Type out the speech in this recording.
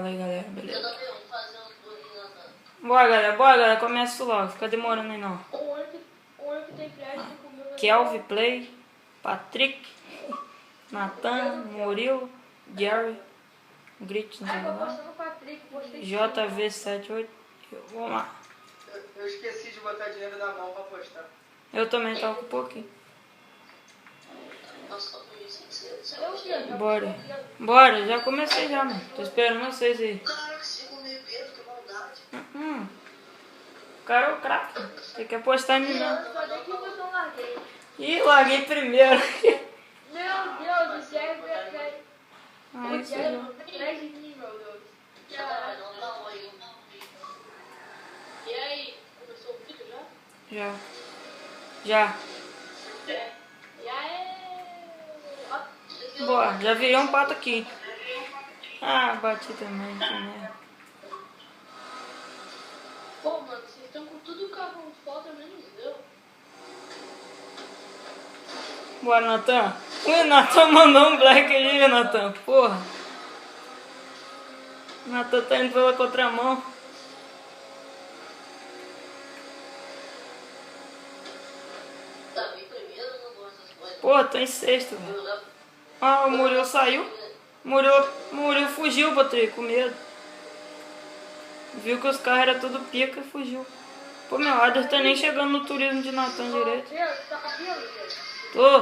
Fala aí, galera, beleza? Eu também vou fazer um turninho lá. Bora, galera, começa logo, fica demorando aí não. O único que tem crédito comigo é Kelvin Play, Patrick, Nathan, Murilo, Jerry, Grit, não sei eu lá, postei no Patrick, postei JV78, vamos lá. Eu esqueci de botar dinheiro na mão pra postar. Eu também tava com um pouquinho. Nossa, isso Eu vi, Bora, já comecei já, mano. Tô esperando vocês aí. Caraca, 5 mil Pedro, que maldade. O cara é o craque. Tem que apostar em mim, não. eu só dei que eu não larguei. Ih, larguei primeiro. Meu Deus, o Jerry prefere. Ah, O isso Jerry aí. prefere de mim, meu Deus. Não dá um aí. E aí, começou o vídeo já? Já. E aí? Bora, já virei um pato aqui. Ah, bati também, que merda. Pô, mano, vocês estão com tudo carro foda, menos eu. Bora, Natan. Ui, Natan mandou um black ali, Natan. Porra. Natan tá indo pela contramão. Tá bem primeiro, eu não gosto dessas coisas. Porra, tô em sexto, velho. Ah, o Murilo saiu. Murilo fugiu, Patrick, com medo. Viu que os carros eram tudo pica e fugiu. Pô, meu Adler tá nem chegando no turismo de Natan direito. Deus, tá vendo, Deus? Tô.